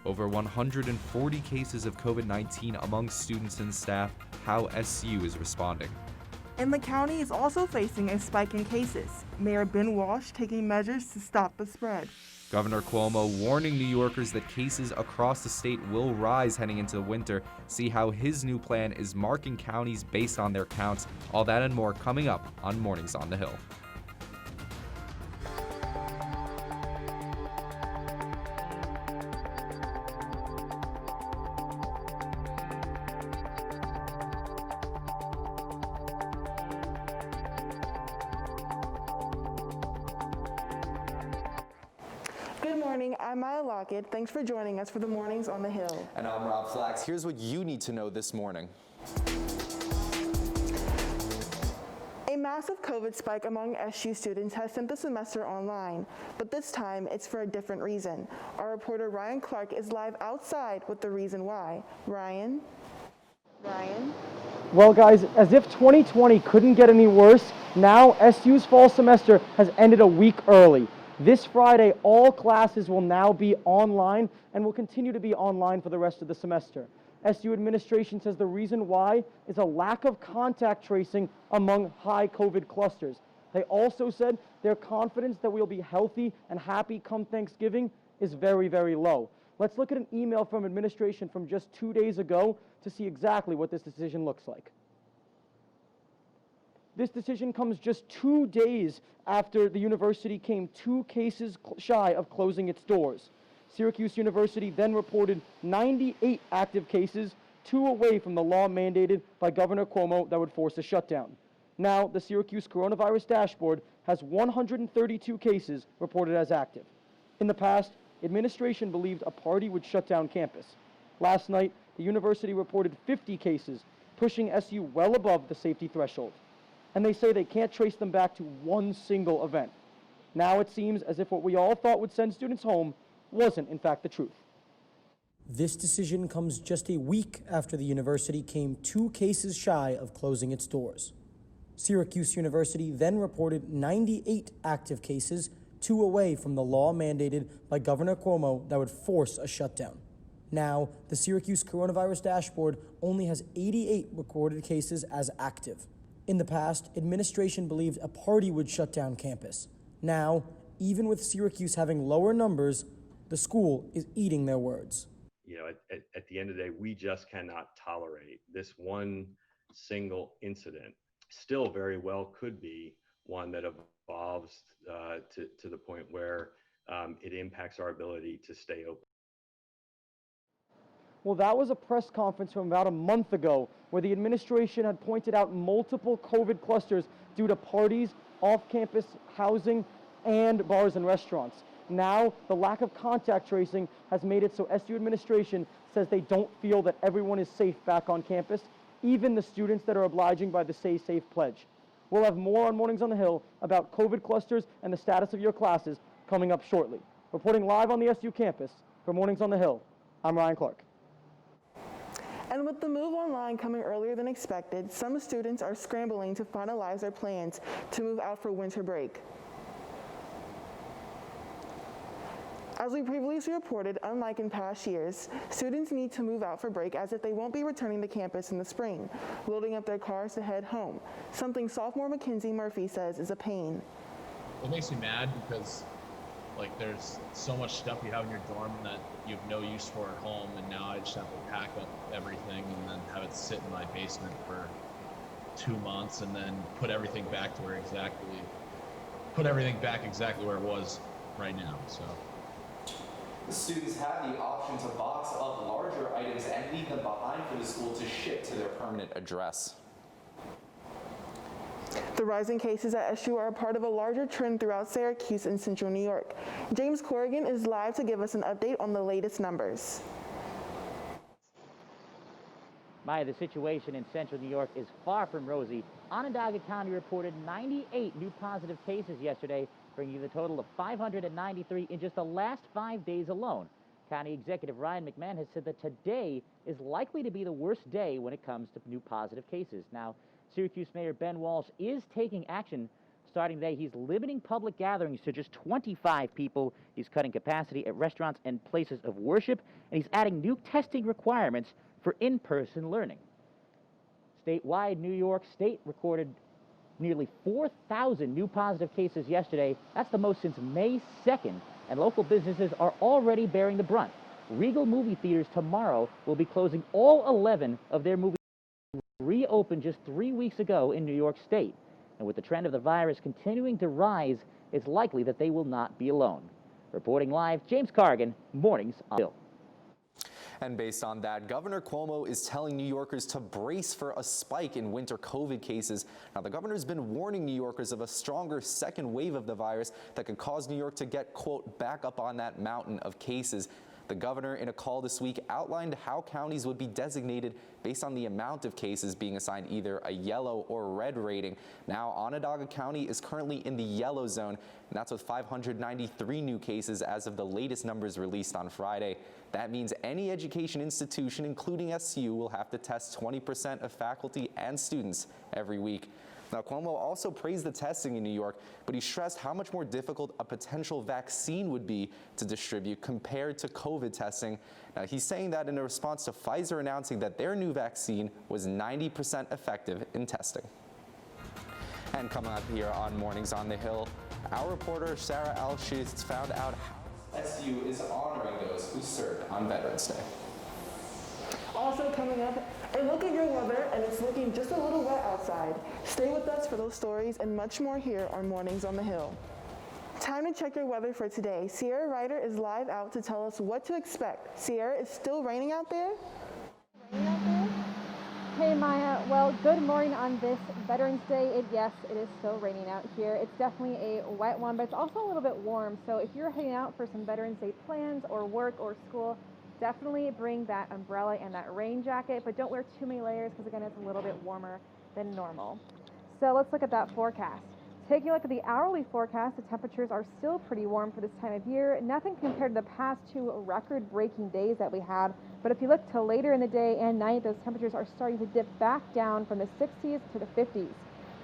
Over 140 cases of COVID-19 among students and staff. How SU is responding. And the county is also facing a spike in cases. Mayor Ben Walsh taking measures to stop the spread. Governor Cuomo warning New Yorkers that cases across the state will rise heading into the winter. See how his new plan is marking counties based on their counts. All that and more coming up on Mornings on the Hill. Good morning, I'm Maya Lockett. Thanks for joining us for the Mornings on the Hill. And I'm Rob Flax. Here's what you need to know this morning. A massive COVID spike among SU students has sent the semester online, but this time it's for a different reason. Our reporter Ryan Clark is live outside with the reason why. Ryan? Well, guys, as if 2020 couldn't get any worse, now SU's fall semester has ended a week early. This Friday, all classes will now be online and will continue to be online for the rest of the semester. SU administration says the reason why is a lack of contact tracing among high COVID clusters. They also said their confidence that we'll be healthy and happy come Thanksgiving is very, very low. Let's look at an email from administration from just 2 days ago to see exactly what this decision looks like. This decision comes just 2 days after the university came 2 cases shy of closing its doors. Syracuse University then reported 98 active cases, 2 away from the law mandated by Governor Cuomo that would force a shutdown. Now, the Syracuse coronavirus dashboard has 132 cases reported as active. In the past, administration believed a party would shut down campus. Last night, the university reported 50 cases, pushing SU well above the safety threshold. And they say they can't trace them back to one single event. Now it seems as if what we all thought would send students home wasn't, in fact, the truth. This decision comes just a week after the university came 2 cases shy of closing its doors. Syracuse University then reported 98 active cases, 2 away from the law mandated by Governor Cuomo that would force a shutdown. Now, the Syracuse coronavirus dashboard only has 88 recorded cases as active. In the past, administration believed a party would shut down campus. Now, even with Syracuse having lower numbers, the school is eating their words. You know, at the end of the day, we just cannot tolerate this one single incident. Still very well could be one that evolves to the point where it impacts our ability to stay open. Well, that was a press conference from about a month ago where the administration had pointed out multiple COVID clusters due to parties, off-campus housing, and bars and restaurants. Now, the lack of contact tracing has made it so SU administration says they don't feel that everyone is safe back on campus, even the students that are obliging by the Stay Safe pledge. We'll have more on Mornings on the Hill about COVID clusters and the status of your classes coming up shortly. Reporting live on the SU campus for Mornings on the Hill, I'm Ryan Clark. And with the move online coming earlier than expected, some students are scrambling to finalize their plans to move out for winter break. As we previously reported, unlike in past years, students need to move out for break as if they won't be returning to campus in the spring, loading up their cars to head home, something sophomore Mackenzie Murphy says is a pain. It makes me mad because there's so much stuff you have in your dorm that you have no use for at home, and now I just have to pack up everything and then have it sit in my basement for 2 months and then put everything back exactly where it was right now. So The students have the option to box up larger items and leave them behind for the school to ship to their permanent address. The rising cases at SU are a part of a larger trend throughout Syracuse and Central New York. James Corrigan is live to give us an update on the latest numbers. Maya, the situation in Central New York is far from rosy. Onondaga County reported 98 new positive cases yesterday, bringing the total of 593 in just the last 5 days alone. County Executive Ryan McMahon has said that today is likely to be the worst day when it comes to new positive cases. Now, Syracuse Mayor Ben Walsh is taking action, starting today, he's limiting public gatherings to just 25 people. He's cutting capacity at restaurants and places of worship, and he's adding new testing requirements for in-person learning. Statewide, New York State recorded nearly 4,000 new positive cases yesterday. That's the most since May 2nd, and local businesses are already bearing the brunt. Regal movie theaters tomorrow will be closing all 11 of their movies reopened just 3 weeks ago in New York State. And with the trend of the virus continuing to rise, it's likely that they will not be alone. Reporting live, James Cargan, Mornings on Hill. And based on that, Governor Cuomo is telling New Yorkers to brace for a spike in winter COVID cases. Now, the governor's been warning New Yorkers of a stronger second wave of the virus that could cause New York to get, quote, back up on that mountain of cases. The governor, in a call this week, outlined how counties would be designated based on the amount of cases being assigned either a yellow or red rating. Now, Onondaga County is currently in the yellow zone, and that's with 593 new cases as of the latest numbers released on Friday. That means any education institution, including SU, will have to test 20% of faculty and students every week. Now, Cuomo also praised the testing in New York, but he stressed how much more difficult a potential vaccine would be to distribute compared to COVID testing. Now, he's saying that in a response to Pfizer announcing that their new vaccine was 90% effective in testing. And coming up here on Mornings on the Hill, our reporter Sarah Alshitz found out how SU is honoring those who served on Veterans Day. Also coming up, a look at your weather, and it's looking just a little wet outside. Stay with us for those stories and much more here on Mornings on the Hill. Time to check your weather for today. Sierra Ryder is live out to tell us what to expect. Sierra, is still raining out there? Hey Maya, well, good morning on this Veterans Day. Yes, it is still raining out here. It's definitely a wet one, but it's also a little bit warm. So if you're heading out for some Veterans Day plans or work or school, definitely bring that umbrella and that rain jacket, but don't wear too many layers because again, it's a little bit warmer than normal. So let's look at that forecast. Taking a look at the hourly forecast, the temperatures are still pretty warm for this time of year. Nothing compared to the past two record-breaking days that we had. But if you look to later in the day and night, those temperatures are starting to dip back down from the 60s to the 50s.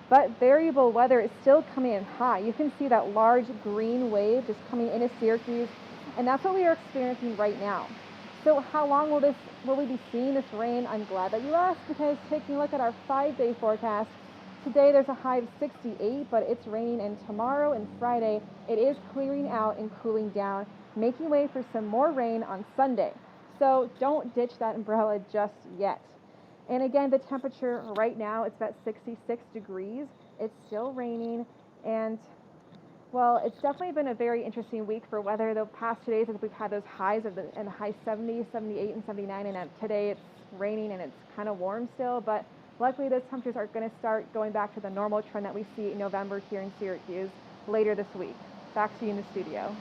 But variable weather is still coming in high. You can see that large green wave just coming into Syracuse, and that's what we are experiencing right now. So how long will we be seeing this rain? I'm glad that you asked, because taking a look at our 5-day forecast, today there's a high of 68, but it's raining, and tomorrow and Friday it is clearing out and cooling down, making way for some more rain on Sunday. So don't ditch that umbrella just yet. And again, the temperature right now, it's about 66 degrees. It's still raining, and well, it's definitely been a very interesting week for weather. The past 2 days, we've had those highs in the high 70s, 78 and 79, and today it's raining and it's kind of warm still, but luckily those temperatures are going to start going back to the normal trend that we see in November here in Syracuse later this week. Back to you in the studio.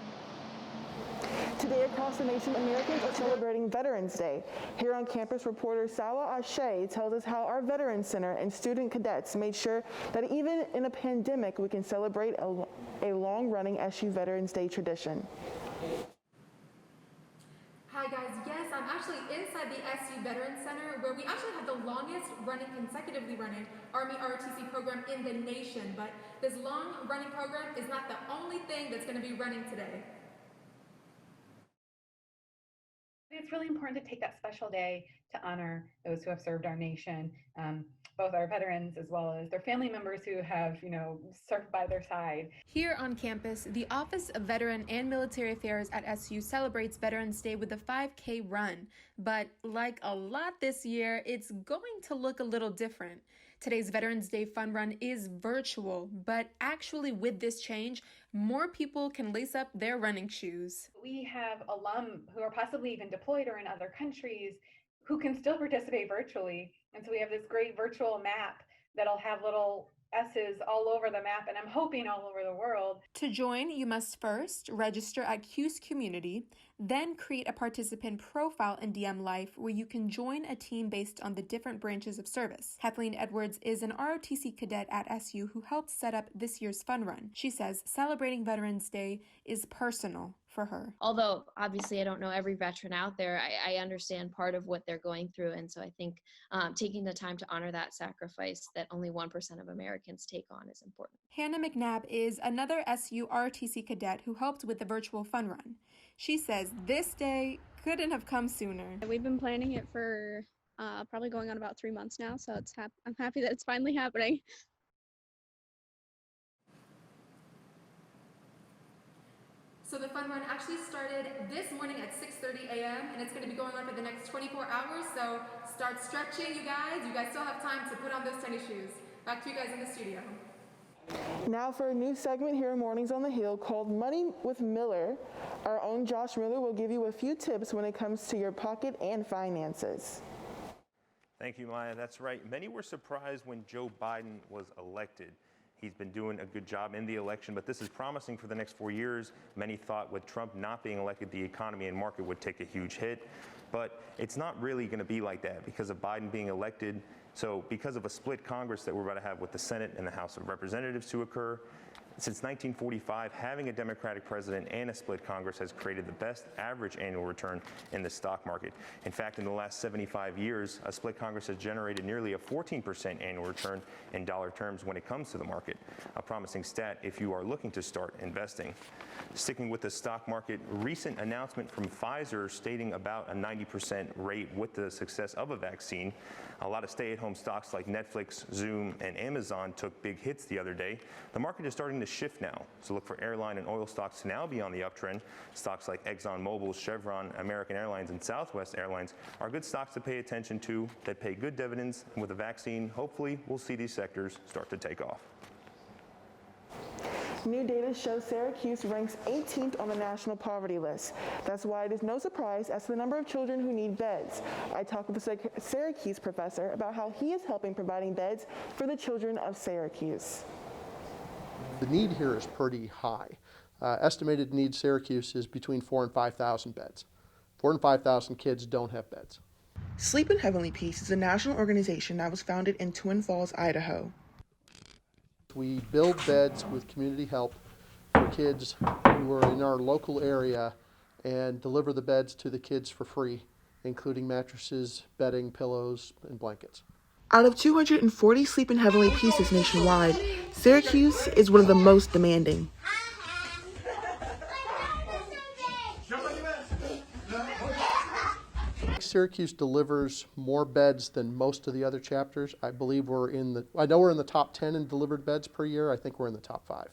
Today across the nation, Americans are celebrating Veterans Day. Here on campus, reporter Sawa Ashe tells us how our Veterans Center and student cadets made sure that even in a pandemic, we can celebrate a long-running SU Veterans Day tradition. Hi guys, yes, I'm actually inside the SU Veterans Center, where we actually have the longest consecutively running Army ROTC program in the nation. But this long running program is not the only thing that's going to be running today. It's really important to take that special day to honor those who have served our nation, both our veterans as well as their family members who have, served by their side. Here on campus, the Office of Veteran and Military Affairs at SU celebrates Veterans Day with a 5K run. But like a lot this year, it's going to look a little different. Today's Veterans Day Fun Run is virtual, but actually with this change, more people can lace up their running shoes. We have alum who are possibly even deployed or in other countries who can still participate virtually. And so we have this great virtual map that'll have little S's all over the map, and I'm hoping all over the world. To join, you must first register at Q's Community, then create a participant profile in DM Life where you can join a team based on the different branches of service. Kathleen Edwards is an ROTC cadet at SU who helped set up this year's fun run. She says celebrating Veterans Day is personal for her. Although obviously I don't know every veteran out there, I understand part of what they're going through. And so I think taking the time to honor that sacrifice that only 1% of Americans take on is important. Hannah McNabb is another SU ROTC cadet who helped with the virtual fun run. She says this day couldn't have come sooner. We've been planning it for probably going on about 3 months now, so I'm happy that it's finally happening. So the fun run actually started this morning at 6:30 a.m. and it's going to be going on for the next 24 hours. So start stretching, you guys. You guys still have time to put on those tennis shoes. Back to you guys in the studio. Now for a new segment here in Mornings on the Hill called Money with Miller. Our own Josh Miller will give you a few tips when it comes to your pocket and finances. Thank you, Maya. That's right. Many were surprised when Joe Biden was elected. He's been doing a good job in the election, but this is promising for the next 4 years. Many thought with Trump not being elected, the economy and market would take a huge hit. But it's not really going to be like that because of Biden being elected. So because of a split Congress that we're about to have with the Senate and the House of Representatives to occur, since 1945, having a Democratic president and a split Congress has created the best average annual return in the stock market. In fact, in the last 75 years, a split Congress has generated nearly a 14% annual return in dollar terms when it comes to the market. A promising stat if you are looking to start investing. Sticking with the stock market, recent announcement from Pfizer stating about a 90% rate with the success of a vaccine. A lot of stay-at-home stocks like Netflix, Zoom, and Amazon took big hits the other day. The market is starting to shift now, so look for airline and oil stocks to now be on the uptrend. Stocks like ExxonMobil, Chevron, American Airlines, and Southwest Airlines are good stocks to pay attention to that pay good dividends. And with a vaccine, hopefully we'll see these sectors start to take off. New data shows Syracuse ranks 18th on the national poverty list. That's why it is no surprise as to the number of children who need beds. I talked with a Syracuse professor about how he is helping providing beds for the children of Syracuse. The need here is pretty high. Estimated need Syracuse is between 4,000 and 5,000 beds. 4,000 and 5,000 kids don't have beds. Sleep in Heavenly Peace is a national organization that was founded in Twin Falls, Idaho. We build beds with community help for kids who are in our local area and deliver the beds to the kids for free, including mattresses, bedding, pillows, and blankets. Out of 240 Sleep in Heavenly Pieces nationwide, Syracuse is one of the most demanding. Syracuse delivers more beds than most of the other chapters. I believe I know we're in the top 10 in delivered beds per year. I think we're in the top 5.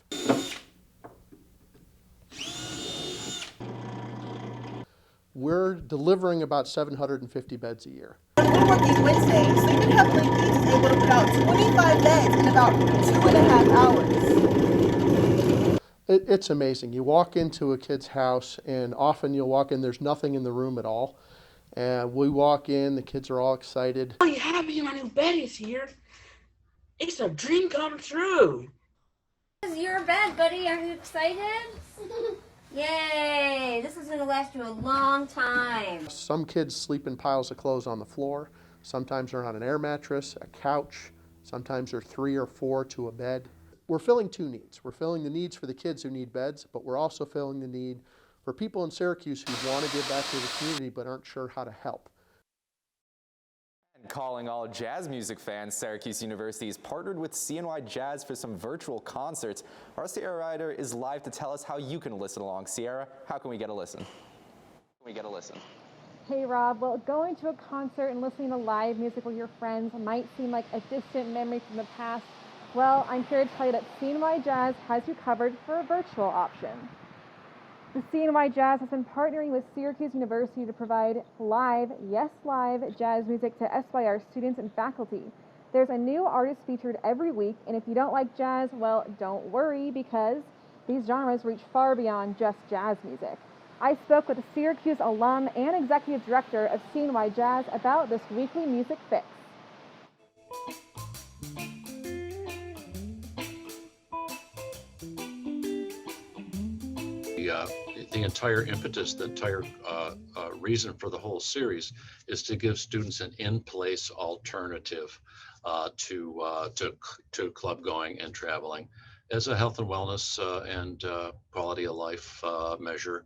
We're delivering about 750 beds a year. On Woodworking Wednesday, Sleep in Heavenly Peace is able to put out 25 beds in about 2.5 hours. It's amazing. You walk into a kid's house and often you'll walk in, there's nothing in the room at all. And we walk in, the kids are all excited. Oh, you happy my new bed is here? It's a dream come true. This is your bed, buddy. Are you excited? Yay! This is going to last you a long time. Some kids sleep in piles of clothes on the floor. Sometimes they're on an air mattress, a couch. Sometimes they're 3 or 4 to a bed. We're filling 2 needs. We're filling the needs for the kids who need beds, but we're also filling the need for people in Syracuse who want to give back to the community but aren't sure how to help. And calling all jazz music fans, Syracuse University has partnered with CNY Jazz for some virtual concerts. Our Sierra Ryder is live to tell us how you can listen along. Sierra, how can we get a listen? Hey Rob, well, going to a concert and listening to live music with your friends might seem like a distant memory from the past. Well, I'm here to tell you that CNY Jazz has you covered for a virtual option. The CNY Jazz has been partnering with Syracuse University to provide live, yes live, jazz music to SYR students and faculty. There's a new artist featured every week, and if you don't like jazz, well, don't worry because these genres reach far beyond just jazz music. I spoke with a Syracuse alum and executive director of CNY Jazz about this weekly music fix. The entire impetus, the entire reason for the whole series is to give students an in-place alternative to club going and traveling as a health and wellness and quality of life measure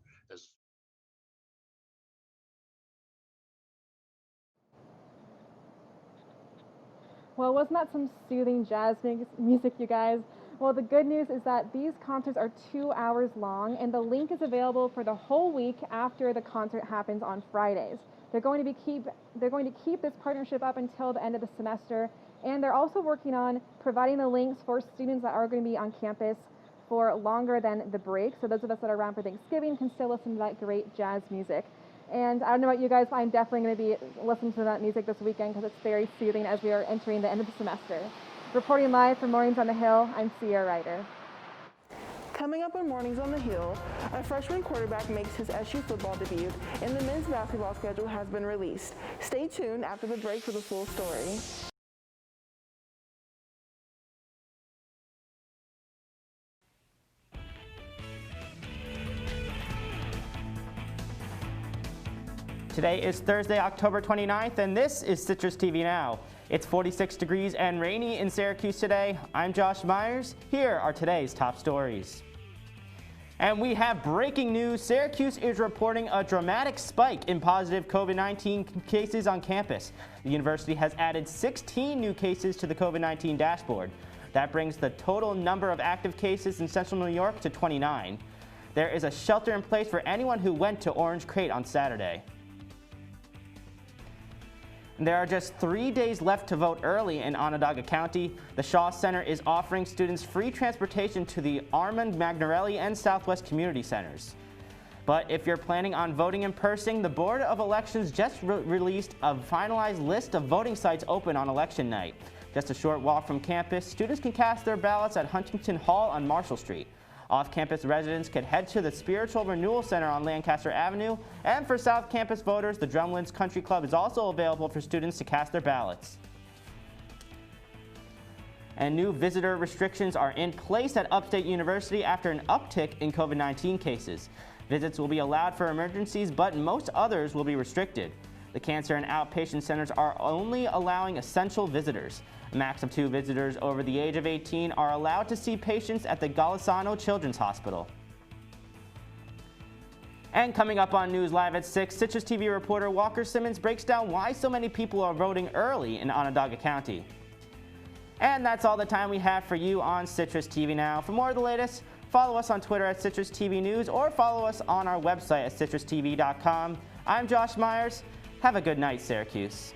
Well, wasn't that some soothing jazz music, you guys? Well, the good news is that these concerts are 2 hours long, and the link is available for the whole week after the concert happens on Fridays. They're going to keep this partnership up until the end of the semester, and they're also working on providing the links for students that are going to be on campus for longer than the break. So those of us that are around for Thanksgiving can still listen to that great jazz music. And I don't know about you guys, but I'm definitely going to be listening to that music this weekend because it's very soothing as we are entering the end of the semester. Reporting live from Mornings on the Hill, I'm Sierra Ryder. Coming up on Mornings on the Hill, a freshman quarterback makes his SU football debut, and the men's basketball schedule has been released. Stay tuned after the break for the full story. Today is Thursday, October 29th, and this is Citrus TV Now. It's 46 degrees and rainy in Syracuse today. I'm Josh Myers. Here are today's top stories. And we have breaking news. Syracuse is reporting a dramatic spike in positive COVID-19 cases on campus. The university has added 16 new cases to the COVID-19 dashboard. That brings the total number of active cases in central New York to 29. There is a shelter in place for anyone who went to Orange Crate on Saturday. There are just 3 days left to vote early in Onondaga County. The Shaw Center is offering students free transportation to the Armand Magnarelli and Southwest Community Centers. But if you're planning on voting in person, the Board of Elections just released a finalized list of voting sites open on election night. Just a short walk from campus, students can cast their ballots at Huntington Hall on Marshall Street. Off-campus residents could head to the Spiritual Renewal Center on Lancaster Avenue, and for South Campus voters, the Drumlins Country Club is also available for students to cast their ballots. And new visitor restrictions are in place at Upstate University after an uptick in COVID-19 cases. Visits will be allowed for emergencies, but most others will be restricted. The cancer and outpatient centers are only allowing essential visitors. A max of 2 visitors over the age of 18 are allowed to see patients at the Golisano Children's Hospital. And coming up on News Live at 6, Citrus TV reporter Walker Simmons breaks down why so many people are voting early in Onondaga County. And that's all the time we have for you on Citrus TV Now. For more of the latest, follow us on Twitter at Citrus TV News or follow us on our website at citrustv.com. I'm Josh Myers. Have a good night, Syracuse.